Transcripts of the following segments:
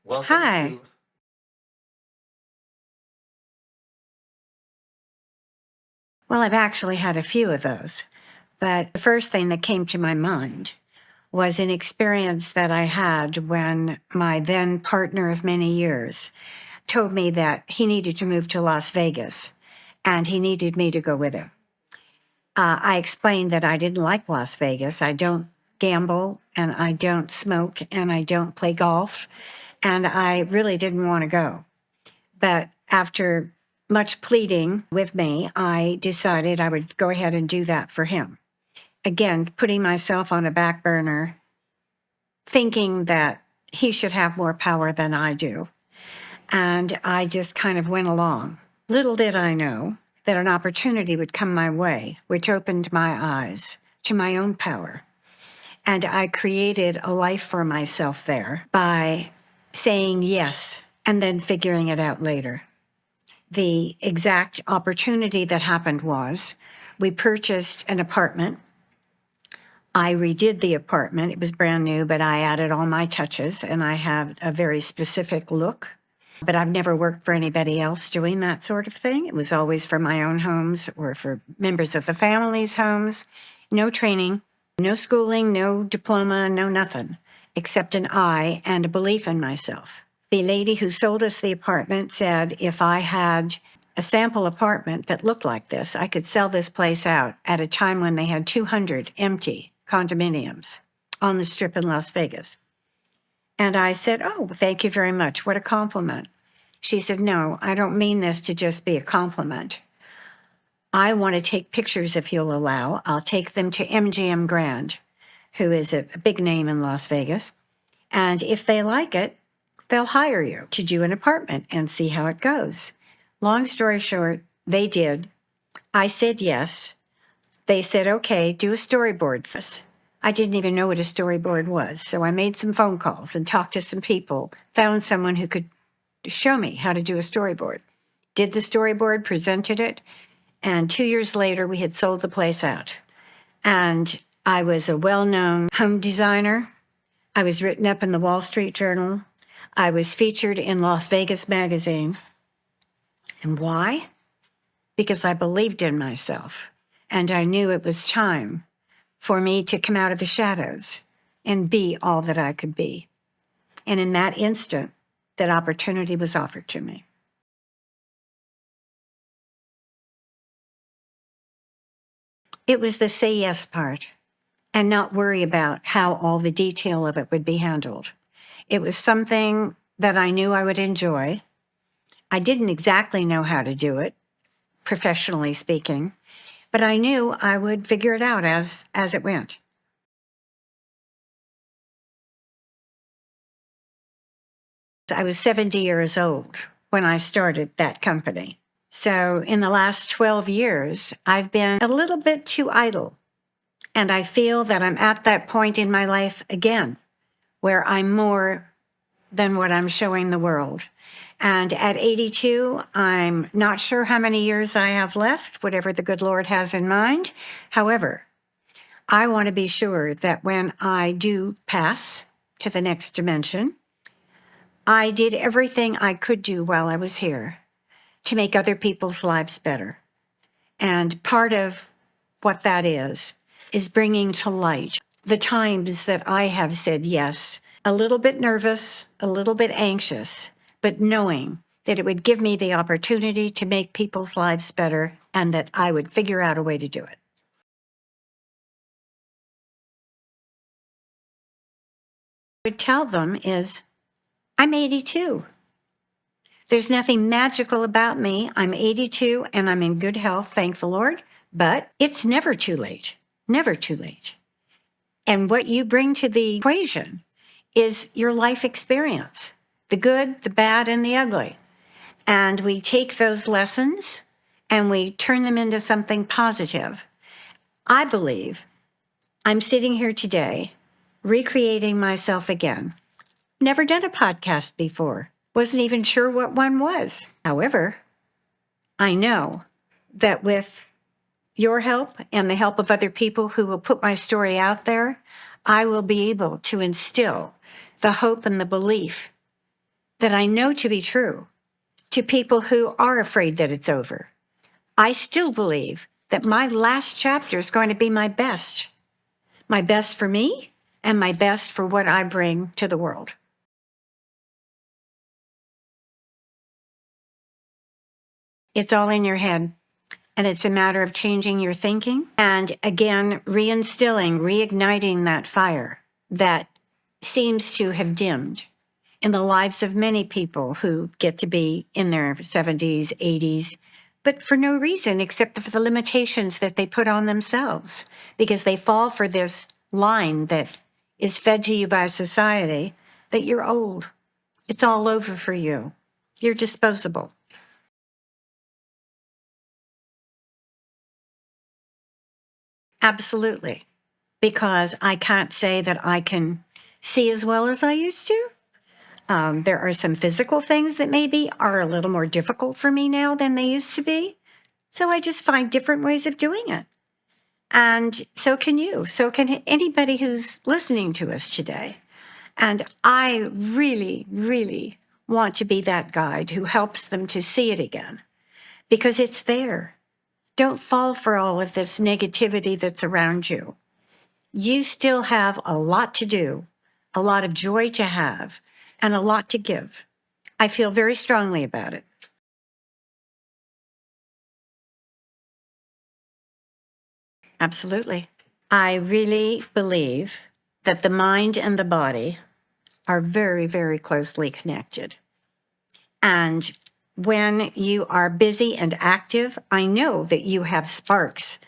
Welcome Hi. to. Well, I've actually had a few of those, but the first thing that came to my mind was an experience that I had when my then partner of many years told me that he needed to move to Las Vegas and he needed me to go with him. I explained that I didn't like Las Vegas. I don't gamble and I don't smoke and I don't play golf, and I really didn't want to go. But after much pleading with me, I decided I would go ahead and do that for him. Again, putting myself on a back burner, thinking that he should have more power than I do. And I just kind of went along. Little did I know that an opportunity would come my way, which opened my eyes to my own power. And I created a life for myself there by saying yes and then figuring it out later. The exact opportunity that happened was we purchased an apartment. I redid the apartment. It was brand new, but I added all my touches and I have a very specific look. But I've never worked for anybody else doing that sort of thing. It was always for my own homes or for members of the family's homes. No training, no schooling, no diploma, no nothing, except an eye and a belief in myself. The lady who sold us the apartment said if I had a sample apartment that looked like this, I could sell this place out at a time when they had 200 empty condominiums on the strip in Las Vegas. And I said, "Oh, thank you very much. What a compliment." She said, "No, I don't mean this to just be a compliment. I want to take pictures if you'll allow. I'll take them to MGM Grand, who is a big name in Las Vegas. And if they like it, they'll hire you to do an apartment and see how it goes." Long story short, they did. I said yes. They said, "Okay, do a storyboard for us." I didn't even know what a storyboard was. So I made some phone calls and talked to some people, found someone who could show me how to do a storyboard. Did the storyboard, presented it, and 2 years later, we had sold the place out. And I was a well-known home designer. I was written up in the Wall Street Journal. I was featured in Las Vegas Magazine. And why? Because I believed in myself. And I knew it was time for me to come out of the shadows and be all that I could be. And in that instant, that opportunity was offered to me. It was the say yes part and not worry about how all the detail of it would be handled. It was something that I knew I would enjoy. I didn't exactly know how to do it, professionally speaking, but I knew I would figure it out as it went. I was 70 years old when I started that company. So in the last 12 years, I've been a little bit too idle. And I feel that I'm at that point in my life again, where I'm more than what I'm showing the world. And at 82, I'm not sure how many years I have left, whatever the good Lord has in mind. However, I want to be sure that when I do pass to the next dimension, I did everything I could do while I was here to make other people's lives better. And part of what that is bringing to light the times that I have said yes, a little bit nervous, a little bit anxious, but knowing that it would give me the opportunity to make people's lives better and that I would figure out a way to do it. What I would tell them is, I'm 82. There's nothing magical about me. I'm 82 and I'm in good health, thank the Lord, but it's never too late, never too late. And what you bring to the equation is your life experience, the good, the bad, and the ugly. And we take those lessons and we turn them into something positive. I believe I'm sitting here today, recreating myself again. Never done a podcast before, wasn't even sure what one was. However, I know that with your help and the help of other people who will put my story out there, I will be able to instill the hope and the belief that I know to be true to people who are afraid that it's over. I still believe that my last chapter is going to be my best for me and my best for what I bring to the world. It's all in your head. And it's a matter of changing your thinking and, again, reinstilling, reigniting that fire that seems to have dimmed in the lives of many people who get to be in their 70s, 80s, but for no reason except for the limitations that they put on themselves, because they fall for this line that is fed to you by society that you're old. It's all over for you. You're disposable. Absolutely. Because I can't say that I can see as well as I used to. There are some physical things that maybe are a little more difficult for me now than they used to be. So I just find different ways of doing it. And so can you. So can anybody who's listening to us today. And I really, really want to be that guide who helps them to see it again, because it's there. Don't fall for all of this negativity that's around you. You still have a lot to do, a lot of joy to have, and a lot to give. I feel very strongly about it. Absolutely. I really believe that the mind and the body are very, very closely connected. And when you are busy and active, I know that you have sparks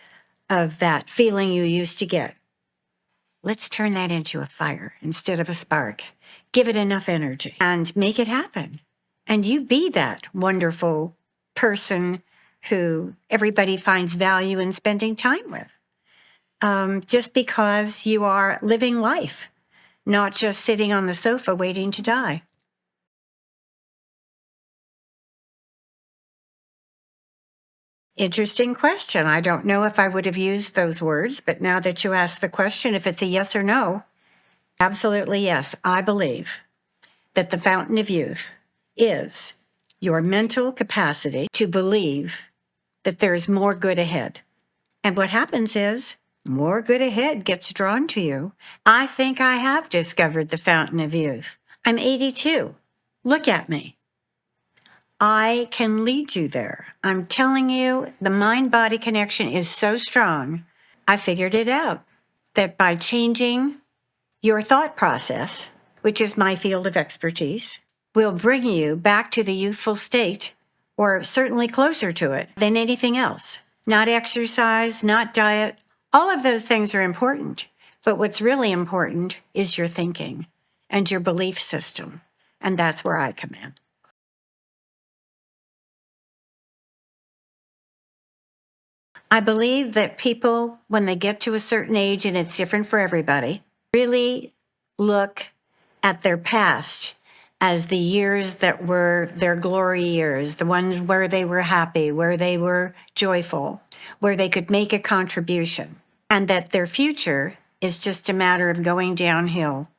of that feeling you used to get. Let's turn that into a fire instead of a spark. Give it enough energy and make it happen. And you be that wonderful person who everybody finds value in spending time with. Just because you are living life, not just sitting on the sofa waiting to die. Interesting question. I don't know if I would have used those words, but now that you ask the question, if it's a yes or no, absolutely yes. I believe that the fountain of youth is your mental capacity to believe that there is more good ahead. And what happens is more good ahead gets drawn to you. I think I have discovered the fountain of youth. I'm 82. Look at me. I can lead you there. I'm telling you, the mind-body connection is so strong. I figured it out, that by changing your thought process, which is my field of expertise, will bring you back to the youthful state, or certainly closer to it than anything else. Not exercise, not diet. All of those things are important. But what's really important is your thinking and your belief system. And that's where I come in. I believe that people, when they get to a certain age, and it's different for everybody, really look at their past as the years that were their glory years, the ones where they were happy, where they were joyful, where they could make a contribution, and that their future is just a matter of going downhill,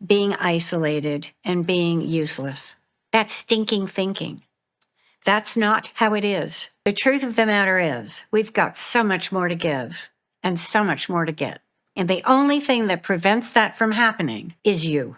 being isolated, and being useless. That's stinking thinking. That's not how it is. The truth of the matter is, we've got so much more to give and so much more to get. And the only thing that prevents that from happening is you.